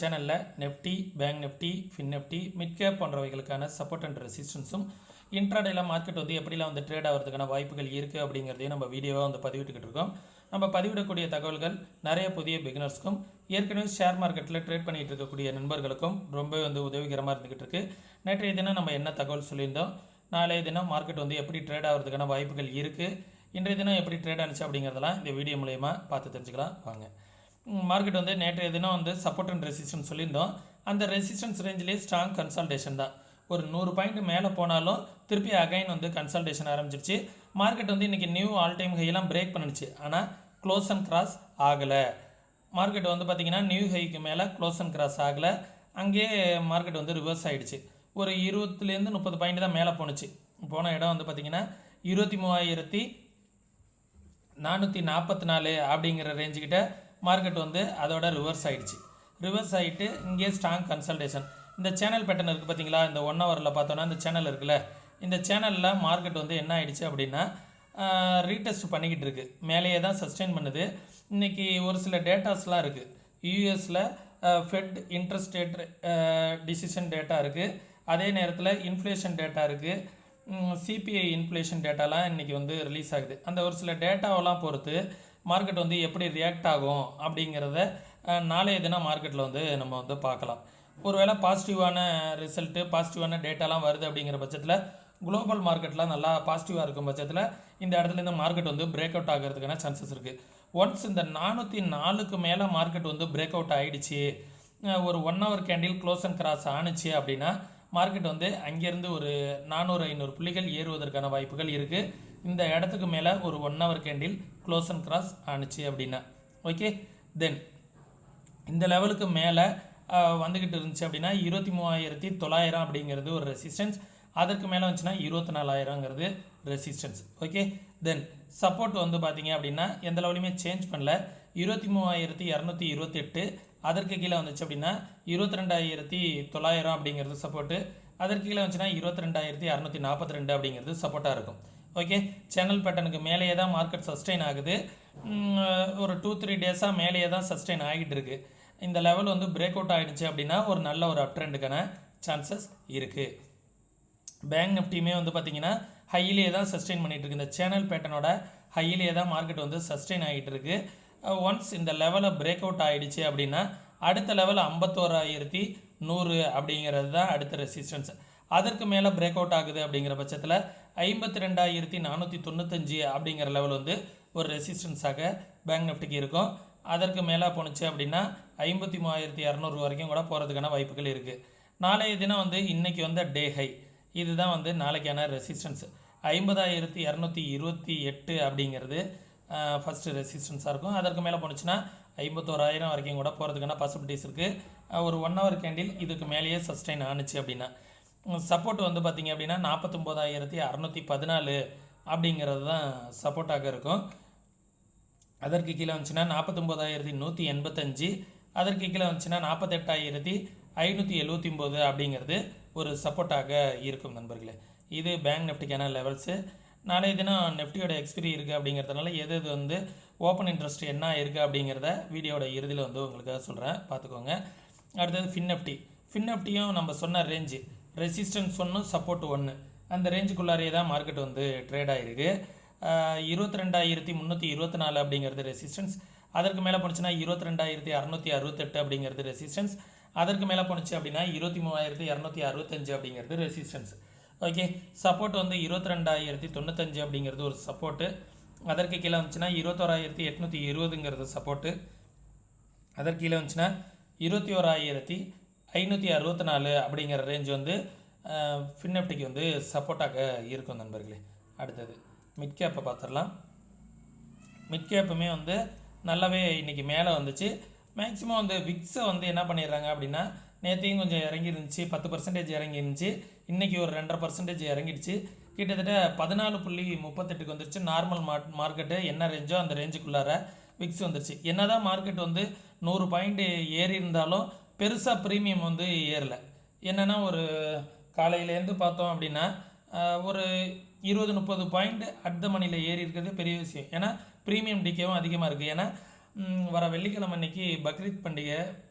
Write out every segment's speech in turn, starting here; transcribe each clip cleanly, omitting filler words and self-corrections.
சேனலில் Nifty, bank Nifty, Fin Nifty, mid cap போன்றவைகளுக்கான support and ரெசிஸ்டன்ஸும் இன்ட்ராடேல மார்க்கெட் எப்படிலாம் ட்ரேட் ஆகிறதுக்கான வாய்ப்புகள் இருக்குது அப்படிங்கிறதையும் நம்ம வீடியோவாக பதிவிட்டுக்கிட்டு இருக்கோம். நம்ம பதிவிடக்கூடிய தகவல்கள் நிறைய புதிய பிகினர்ஸ்க்கும் ஏற்கனவே ஷேர் மார்க்கெட்டில் ட்ரேட் பண்ணிகிட்டு இருக்கக்கூடிய நண்பர்களுக்கும் ரொம்ப உதவிகரமாக இருந்துகிட்டு இருக்குது. நேற்றைய தினம் நம்ம என்ன தகவல் சொல்லியிருந்தோம், நாளைய தினம் மார்க்கெட் எப்படி ட்ரேட் ஆகிறதுக்கான வாய்ப்புகள் இருக்குது, இன்றைய தினம் எப்படி ட்ரேட் ஆனிச்சு அப்படிங்கிறதெல்லாம் இந்த வீடியோ மூலயமா பார்த்து தெரிஞ்சுக்கலாம் வாங்க. மார்க்கெட் நேற்றைய தினம் சப்போர்ட் அண்ட் ரெசிஸ்டன்ஸ் சொல்லியிருந்தோம். அந்த ரெசிஸ்டன்ஸ் ரேஞ்சிலே ஸ்ட்ராங் கன்சல்டேஷன் தான். ஒரு 100 பாயிண்ட் மேலே போனாலும் திருப்பி அகைன் கன்சல்டேஷன் ஆரம்பிச்சிருச்சு. மார்க்கெட் இன்றைக்கி நியூ ஆல் டைம் ஹையெல்லாம் பிரேக் பண்ணிடுச்சு. ஆனால் க்ளோஸ் அண்ட் கிராஸ் ஆகலை. மார்க்கெட் பார்த்திங்கன்னா நியூ ஹைக்கு மேலே க்ளோஸ் அண்ட் கிராஸ் ஆகலை. அங்கேயே மார்க்கெட் ரிவர்ஸ் ஆகிடுச்சு. ஒரு 20லேருந்து 30 பாயிண்ட் தான் மேலே போணுச்சு. போன இடம் பார்த்திங்கன்னா 23,444 அப்படிங்கிற ரேஞ்சுக்கிட்ட மார்க்கெட் அதோட ரிவர்ஸ் ஆகிடுச்சு. ரிவர்ஸ் ஆகிட்டு இங்கே ஸ்ட்ராங் கன்சல்டேஷன். இந்த சேனல் பேட்டர்ன் இருக்குது பார்த்தீங்களா, இந்த 1 ஹவரில் பார்த்தோன்னா இந்த சேனல் இருக்குல்ல, இந்த சேனலில் மார்க்கெட் என்ன ஆகிடுச்சு அப்படின்னா ரீடெஸ்ட் பண்ணிக்கிட்டு இருக்குது. மேலேயே தான் சஸ்டெயின் பண்ணுது. இன்றைக்கி ஒரு சில டேட்டாஸ்லாம் இருக்குது. யூஎஸில் fed interest rate decision data இருக்குது. அதே நேரத்தில் இன்ஃப்ளேஷன் டேட்டா இருக்குது. சிபிஐ இன்ஃப்ளேஷன் டேட்டாலாம் இன்றைக்கி ரிலீஸ் ஆகுது. அந்த ஒரு சில டேட்டாவெல்லாம் பொறுத்து மார்க்கெட் எப்படி ரியாக்ட் ஆகும் அப்படிங்கிறத நாளைய தினம் மார்க்கெட்டில் நம்ம பார்க்கலாம். ஒருவேளை பாசிட்டிவான ரிசல்ட்டு, பாசிட்டிவான டேட்டாலாம் வருது அப்படிங்கிற பட்சத்தில் குளோபல் மார்க்கெட்லாம் நல்லா பாசிட்டிவாக இருக்கும் பட்சத்தில் இந்த இடத்துல இந்த மார்க்கெட் பிரேக் அவுட் ஆகிறதுக்கான சான்சஸ் இருக்குது. ஒன்ஸ் இந்த 404க்கு மேலே மார்க்கெட் பிரேக் அவுட் ஆகிடுச்சு, ஒரு 1 hour candle close and cross ஆணுச்சு அப்படின்னா மார்க்கெட் அங்கேருந்து ஒரு 400-500 புள்ளிகள் ஏறுவதற்கான வாய்ப்புகள் இருக்குது. இந்த இடத்துக்கு மேலே ஒரு 1 hour candle close and cross ஆணுச்சு அப்படின்னா ஓகே. தென் இந்த லெவலுக்கு மேலே வந்துக்கிட்டு இருந்துச்சு அப்படின்னா 23,900 அப்படிங்கிறது ஒரு ரெசிஸ்டன்ஸ். அதற்கு மேலே வந்துச்சுன்னா 24,000ங்கிறது ரெசிஸ்டன்ஸ் ஓகே. தென் சப்போர்ட் பார்த்தீங்க அப்படின்னா எந்த லெவலையுமே சேஞ்ச் பண்ணல. 23,228. அதற்கு கீழே வந்துச்சு அப்படின்னா 22,900 அப்படிங்கிறது சப்போர்ட்டு. அதற்கு கீழே வந்துச்சுன்னா 22,642 அப்படிங்கிறது சப்போர்ட்டாக இருக்கும் ஓகே. சேனல் பேட்டர்னுக்கு மேலேயே தான் மார்க்கெட் சஸ்டெயின் ஆகுது. ஒரு 2-3 டேஸாக மேலேயே தான் சஸ்டெயின் ஆகிட்டு இருக்கு. இந்த லெவல் பிரேக் அவுட் ஆகிடுச்சு அப்படின்னா ஒரு நல்ல ஒரு அப் ட்ரெண்டுக்கான சான்சஸ் இருக்குது. பேங்க் நிஃப்டியுமே பார்த்தீங்கன்னா ஹையிலே தான் சஸ்டெயின் பண்ணிகிட்டு இருக்கு. இந்த சேனல் பேட்டர்னோட ஹையிலே தான் மார்க்கெட் சஸ்டெயின் ஆகிட்டு இருக்கு. ஒன்ஸ் இந்த லெவலை பிரேக் அவுட் ஆகிடுச்சு அப்படின்னா அடுத்த லெவல் 51,100 அப்படிங்கிறது தான் அடுத்த ரெசிஸ்டன்ஸ். அதற்கு மேலே பிரேக் அவுட் ஆகுது அப்படிங்கிற பட்சத்தில் 52,495 அப்படிங்கிற லெவல் ஒரு ரெசிஸ்டன்ஸாக பேங்க் நிஃப்டிக்கு இருக்கும். அதற்கு மேலே போணுச்சு அப்படின்னா 53,200 வரைக்கும் கூட போகிறதுக்கான வாய்ப்புகள் இருக்குது. நாளைய தினம் இன்றைக்கி டே ஹை, இதுதான் நாளைக்கான ரெசிஸ்டன்ஸ். 50,228 அப்படிங்கிறது ஃபஸ்ட்டு ரெசிஸ்டன்ஸாக இருக்கும். அதற்கு மேலே போணுச்சுன்னா 51,000 வரைக்கும் கூட போகிறதுக்கான பாசிபிலிட்டிஸ் இருக்குது. ஒரு 1 ஹவர் கேண்டில் இதுக்கு மேலேயே சஸ்டெயின் ஆணுச்சு அப்படின்னா சப்போர்ட் பார்த்திங்க அப்படின்னா 49,614 அப்படிங்கிறது தான் சப்போர்ட்டாக இருக்கும். அதற்கு கீழே வந்துச்சுன்னா 49,185. அதற்கு கீழே வந்துச்சுன்னா 48,579 அப்படிங்கிறது ஒரு சப்போர்ட்டாக இருக்கும் நண்பர்களே. இது பேங்க் நிஃப்டிக்கான லெவல்ஸு. நாளைய தினம் நெஃப்டியோட எக்ஸ்பிரி இருக்குது அப்படிங்கிறதுனால எது ஓப்பன் இன்ட்ரெஸ்ட் என்ன இருக்குது அப்படிங்கிறத வீடியோட இறுதியில் உங்களுக்காக சொல்கிறேன், பார்த்துக்கோங்க. அடுத்தது ஃபின் நிஃப்டி. ஃபின் நிஃப்டியும் நம்ம சொன்ன ரேஞ்சு ரெசிஸ்டன்ஸ் 1, சப்போர்ட் 1, அந்த ரேஞ்சுக்குள்ளாரே தான் மார்க்கெட் ட்ரேட் ஆகிருக்கு. 22,324 அப்படிங்கிறது ரெசிஸ்டன்ஸ். அதற்கு மேலே போணுச்சுன்னா 22,668 அப்படிங்கிறது ரெசிஸ்டன்ஸ். அதற்கு மேலே போணுச்சு அப்படின்னா 23,265 அப்படிங்கிறது ரெசிஸ்டன்ஸ் ஓகே. சப்போர்ட் 22,095 அப்படிங்கிறது ஒரு சப்போர்ட்டு. அதற்கு கீழே வந்துச்சுன்னா 21,820ங்கிறது சப்போர்ட்டு. அதற்கு கீழே வந்துச்சுன்னா 21,564 அப்படிங்கிற ரேஞ்ச் ஃபின் நிஃப்டிக்கு சப்போர்ட்டாக இருக்கும் நண்பர்களே. அடுத்தது மிட் கேப்பை பார்த்துடலாம். மிட் கேப்புமே நல்லாவே இன்றைக்கி மேலே வந்துச்சு. மேக்ஸிமம் விக்ஸை என்ன பண்ணிடுறாங்க அப்படின்னா நேற்றையும் கொஞ்சம் இறங்கி இருந்துச்சு, 10% இறங்கி இருந்துச்சு. இன்றைக்கி ஒரு 2.5% இறங்கிடுச்சு. கிட்டத்தட்ட 14.38க்கு வந்துருச்சு. நார்மல் மார்க்கெட்டு என்ன ரேஞ்சோ அந்த ரேஞ்சுக்குள்ளார விக்ஸ் வந்துருச்சு. என்ன தான் மார்க்கெட் 100 பாயிண்ட் ஏறி இருந்தாலும் பெருசாக ப்ரீமியம் ஏறலை. என்னென்னா ஒரு காலையிலேருந்து பார்த்தோம் அப்படின்னா ஒரு 20-30 பாயிண்ட் அடுத்த மணியில் ஏறி இருக்கிறது பெரிய விஷயம். ஏன்னா ப்ரீமியம் டிகேவும் அதிகமாக இருக்குது. ஏன்னா வர வெள்ளிக்கிழமை அன்னைக்கு பக்ரீத் பண்டிகை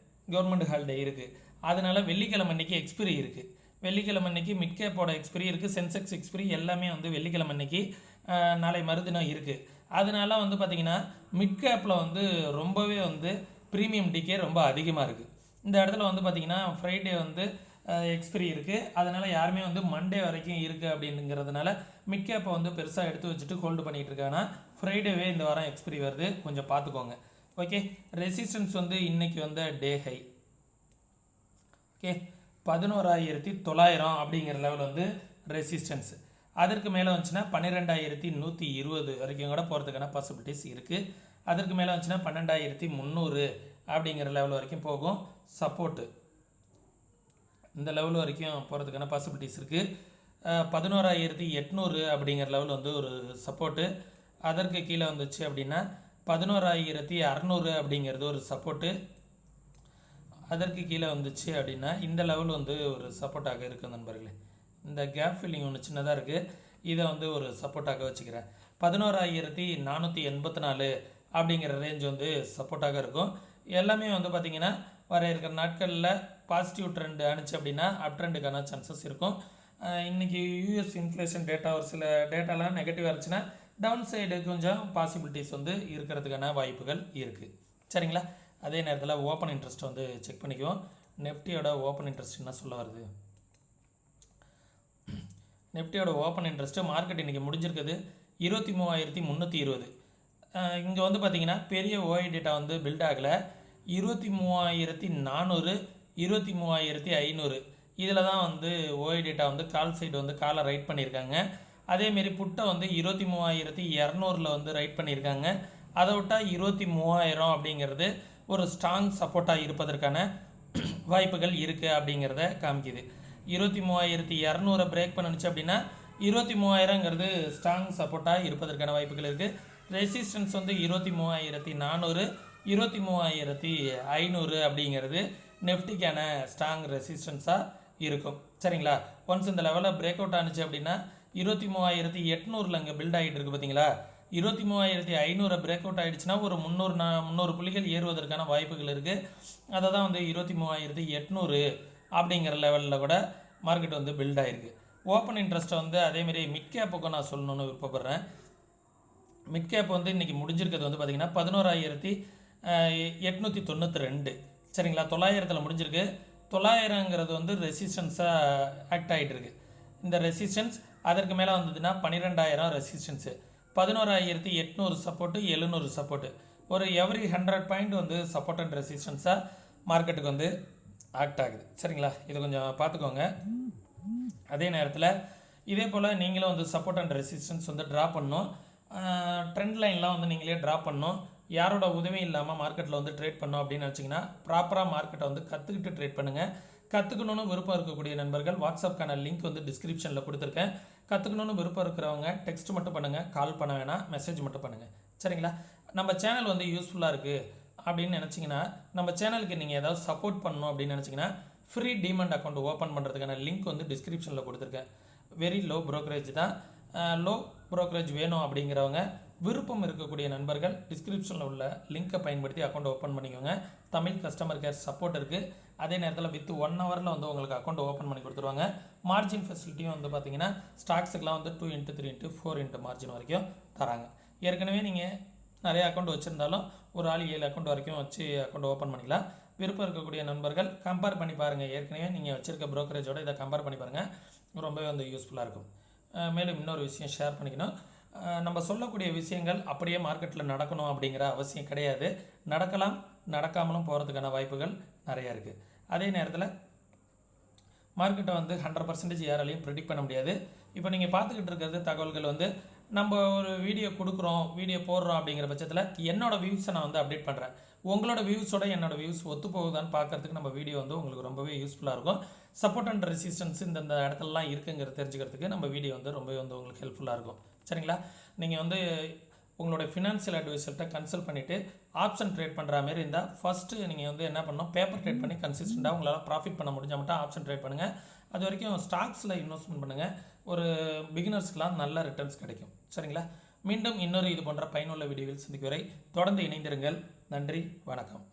கவர்மெண்ட் ஹாலிடே இருக்குது. அதனால் வெள்ளிக்கிழமை அன்றைக்கி எக்ஸ்பிரி இருக்குது. வெள்ளிக்கிழமை அன்றைக்கி மிட் கேப்போட எக்ஸ்பிரி இருக்குது, சென்செக்ஸ் எக்ஸ்பிரி எல்லாமே வந்து வெள்ளிக்கிழமை அன்றைக்கி நாளை மறுதினம் இருக்குது. அதனால வந்து பார்த்திங்கன்னா மிட் கேப்பில் வந்து ரொம்பவே வந்து ப்ரீமியம் டிகே ரொம்ப அதிகமாக இருக்குது. இந்த இடத்துல வந்து பார்த்திங்கன்னா ஃப்ரைடே வந்து எக்ஸ்பிரி இருக்குது. அதனால் யாருமே வந்து மண்டே வரைக்கும் இருக்குது அப்படிங்கிறதுனால மிட் கேப்பை வந்து பெருசாக எடுத்து வச்சுட்டு ஹோல்டு பண்ணிகிட்டு இருக்காங்கன்னா ஃப்ரைடேவே இந்த வாரம் எக்ஸ்பிரி வருது, கொஞ்சம் பார்த்துக்கோங்க. ஓகே, ரெசிஸ்டன்ஸ் வந்து இன்றைக்கி வந்து டே ஹை. ஓகே, 11,900 அப்படிங்கிற லெவல் வந்து ரெசிஸ்டன்ஸ். அதற்கு மேலே வந்துச்சுன்னா 12,120 வரைக்கும் கூட போகிறதுக்கான பாசிபிலிட்டிஸ் இருக்குது. அதற்கு மேலே வந்துச்சுன்னா 12,300 அப்படிங்கிற லெவல் வரைக்கும் போகும். சப்போர்ட்டு இந்த லெவல் வரைக்கும் போகிறதுக்கான பாசிபிலிட்டிஸ் இருக்குது. 11,800 அப்படிங்கிற லெவல் வந்து ஒரு சப்போர்ட்டு. அதற்கு கீழே வந்துச்சு அப்படின்னா 11,600 அப்படிங்கிறது ஒரு சப்போர்ட்டு. அதற்கு கீழே வந்துச்சு அப்படின்னா இந்த லெவல் வந்து ஒரு சப்போர்ட்டாக இருக்குது நண்பர்களே. இந்த கேப் ஃபில்லிங் ஒன்று சின்னதாக இருக்குது, இதை வந்து ஒரு சப்போர்ட்டாக வச்சுக்கிறேன். 11,484 அப்படிங்கிற ரேஞ்ச் வந்து சப்போர்ட்டாக இருக்கும். எல்லாமே வந்து பார்த்திங்கன்னா வர இருக்கிற நாட்களில் பாசிட்டிவ் ட்ரெண்ட் ஆனிச்சு அப்படின்னா அப் ட்ரெண்டுக்கான சான்சஸ் இருக்கும். இன்றைக்கி யூஎஸ் இன்ஃப்ளேஷன் டேட்டா ஒரு சில டேட்டாலாம் நெகட்டிவாக இருந்துச்சுன்னா டவுன் சைடு கொஞ்சம் பாசிபிலிட்டிஸ் வந்து இருக்கிறதுக்கான வாய்ப்புகள் இருக்குது. சரிங்களா? அதே நேரத்தில் ஓப்பன் இன்ட்ரெஸ்ட் வந்து செக் பண்ணிக்குவோம். நெஃப்டியோட ஓப்பன் இன்ட்ரெஸ்ட் என்ன சொல்ல வருது? நெஃப்டியோட ஓப்பன் இன்ட்ரெஸ்ட்டு மார்க்கெட் இன்றைக்கி முடிஞ்சிருக்குது 23,320. இங்கே வந்து பார்த்திங்கன்னா பெரிய ஓஐ டேட்டா வந்து பில்ட் ஆகலை. 23,400, 23,500 இதில் தான் வந்து ஓஐ டேட்டா வந்து கால் சைடு வந்து காலை ரைட் பண்ணியிருக்காங்க. அதேமாரி புட்டை வந்து 23,200 வந்து ரைட் பண்ணியிருக்காங்க. அதை விட்டால் 23,000 அப்படிங்கிறது ஒரு ஸ்ட்ராங் சப்போர்ட்டாக இருப்பதற்கான வாய்ப்புகள் இருக்குது அப்படிங்கிறத காமிக்குது. 23,200 பிரேக் பண்ணிச்சு அப்படின்னா 23,000ங்கிறது ஸ்ட்ராங் சப்போர்ட்டாக இருப்பதற்கான வாய்ப்புகள் இருக்குது. ரெசிஸ்டன்ஸ் வந்து 23,400, 23,500 அப்படிங்கிறது நெஃப்டிக்கான ஸ்ட்ராங் ரெசிஸ்டன்ஸாக இருக்கும். சரிங்களா? ஒன்ஸ் இந்த லெவலில் பிரேக் அவுட் ஆனிச்சு அப்படின்னா 23,800 இங்கே பில்ட் ஆகிட்டு இருக்குது பார்த்தீங்களா? 23,500 பிரேக் அவுட் ஆகிடுச்சுன்னா ஒரு 300 புள்ளிகள் ஏறுவதற்கான வாய்ப்புகள் இருக்குது. அதை தான் வந்து 23,800 அப்படிங்கிற லெவலில் கூட மார்க்கெட் வந்து பில்ட் ஆகிருக்கு. ஓப்பன் இன்ட்ரெஸ்ட்டை வந்து அதேமாரி மிட் கேப்புக்கும் நான் சொல்லணும்னு விருப்பப்படுறேன். மிட் கேப் வந்து இன்றைக்கி முடிஞ்சிருக்கிறது வந்து பார்த்திங்கன்னா 11,892. சரிங்களா? 900 முடிஞ்சிருக்கு. 900ங்கிறது வந்து ரெசிஸ்டன்ஸாக ஆக்ட் ஆகிட்டு இருக்குது. இந்த ரெசிஸ்டன்ஸ் அதற்கு மேலே வந்ததுன்னா 12,000 ரெசிஸ்டன்ஸு, 11,800 சப்போர்ட்டு, 700 சப்போர்ட்டு. ஒரு எவ்ரி 100 பாயிண்ட் வந்து சப்போர்ட் அண்ட் ரெசிஸ்டன்ஸாக மார்க்கெட்டுக்கு வந்து ஆக்ட் ஆகுது. சரிங்களா? இதை கொஞ்சம் பார்த்துக்கோங்க. அதே நேரத்தில் இதே போல் நீங்களும் வந்து சப்போர்ட் அண்ட் ரெசிஸ்டன்ஸ் வந்து ட்ரா பண்ணணும். ட்ரெண்ட் லைன்லாம் வந்து நீங்களே ட்ரா பண்ணணும். யாரோட உதவியும் இல்லாமல் மார்க்கெட்டில் வந்து ட்ரேட் பண்ணோம் அப்படின்னு நினச்சிங்கன்னா ப்ராப்பராக மார்க்கெட்டை வந்து கற்றுக்கிட்டு ட்ரேட் பண்ணுங்கள். கற்றுக்கணுன்னு விருப்பம் இருக்கக்கூடிய நண்பர்கள் வாட்ஸ்அப்க்கான லிங்க் வந்து டிஸ்கிரிப்ஷனில் கொடுத்துருக்கேன். கற்றுக்கணுன்னு விருப்பம் இருக்கிறவங்க டெக்ஸ்ட் மட்டும் பண்ணுங்கள், கால் பண்ண வேணாம், மெசேஜ் மட்டும் பண்ணுங்கள். சரிங்களா? நம்ம சேனல் வந்து யூஸ்ஃபுல்லாக இருக்குது அப்படின்னு நினச்சிங்கன்னா, நம்ம சேனலுக்கு நீங்கள் ஏதாவது சப்போர்ட் பண்ணணும் அப்படின்னு நினச்சிங்கன்னா ஃப்ரீ டிமெண்ட் அக்கௌண்ட் ஓப்பன் பண்ணுறதுக்கான லிங்க் வந்து டிஸ்கிரிப்ஷனில் கொடுத்துருக்கேன். வெரி லோ ப்ரோக்கரேஜ் தான். லோ ப்ரோக்கரேஜ் வேணும் அப்படிங்கிறவங்க விருப்பம் இருக்கக்கூடிய நண்பர்கள் டிஸ்கிரிப்ஷனில் உள்ள லிங்க்கை பயன்படுத்தி அக்கௌண்ட் ஓப்பன் பண்ணிக்கோங்க. தமிழ் கஸ்டமர் கேர் சப்போர்ட் இருக்குது. அதே நேரத்தில் வித் 1 ஹவரில் வந்து உங்களுக்கு அக்கௌண்ட் ஓப்பன் பண்ணி கொடுத்துருவாங்க. மார்ஜின் ஃபெசிலிட்டியும் வந்து பார்த்தீங்கன்னா ஸ்டாக்ஸுக்கெலாம் வந்து 2x3x4 மார்ஜின் வரைக்கும் தராங்க. ஏற்கனவே நீங்கள் நிறைய அக்கௌண்ட் வச்சுருந்தாலும் ஒரு ஆள் 7 அக்கௌண்ட் வரைக்கும் வச்சு அக்கௌண்ட் ஓப்பன் பண்ணிக்கலாம். விருப்பம் இருக்கக்கூடிய நண்பர்கள் கம்பேர் பண்ணி பாருங்கள். ஏற்கனவே நீங்கள் வச்சுருக்க ப்ரோக்கரேஜோட இதை கம்பேர் பண்ணி பாருங்கள், ரொம்பவே வந்து யூஸ்ஃபுல்லாக இருக்கும். மேலும் இன்னொரு விஷயம் ஷேர் பண்ணிக்கணும். நம்ம சொல்லக்கூடிய விஷயங்கள் அப்படியே மார்க்கெட்டில் நடக்கணும் அப்படிங்கிற அவசியம் கிடையாது. நடக்கலாம், நடக்காமலும் போகிறதுக்கான வாய்ப்புகள் நிறையா இருக்குது. அதே நேரத்தில் மார்க்கெட்டை வந்து 100% யாராலையும் ப்ரெடிக்ட் பண்ண முடியாது. இப்போ நீங்கள் பார்த்துக்கிட்டு இருக்கிறது தகவல்கள் வந்து நம்ம ஒரு வீடியோ கொடுக்குறோம், வீடியோ போடுறோம் அப்படிங்கிற பட்சத்தில் என்னோடய வியூஸை நான் வந்து அப்டேட் பண்ணுறேன். உங்களோட வியூஸோட என்னோடய வியூஸ் ஒத்து போகுதான்னு பார்க்குறதுக்கு நம்ம வீடியோ வந்து உங்களுக்கு ரொம்பவே யூஸ்ஃபுல்லாக இருக்கும். சப்போர்ட் அண்ட் ரெசிஸ்டன்ஸ் இந்த இடத்துலலாம் இருக்குங்கிறது தெரிஞ்சுக்கிறதுக்கு நம்ம வீடியோ வந்து ரொம்பவே வந்து உங்களுக்கு ஹெல்ப்ஃபுல்லாக இருக்கும். சரிங்களா? நீங்கள் வந்து உங்களோட ஃபினான்ஷியல் அட்வைசர்கிட்ட கன்சல்ட் பண்ணிவிட்டு ஆப்ஷன் ட்ரேட் பண்ணுற மாதிரி இருந்தால் ஃபஸ்ட்டு நீங்கள் வந்து என்ன பண்ணணும், பேப்பர் ட்ரேட் பண்ணி கன்சிஸ்டண்ட்டாக உங்களால் ப்ராஃபிட் பண்ண முடிஞ்சால் மட்டும் ஆப்ஷன் ட்ரேட் பண்ணுங்கள். அது வரைக்கும் ஸ்டாக்ஸில் இன்வெஸ்ட்மெண்ட் பண்ணுங்கள். ஒரு பிகினர்ஸ்க்கெலாம் நல்ல ரிட்டர்ன்ஸ் கிடைக்கும். சரிங்களா? மீண்டும் இன்னொரு இது போன்ற பயனுள்ள வீடியோவில் சந்திக்கும் வரை தொடர்ந்து இணைந்திருங்கள். நன்றி, வணக்கம்.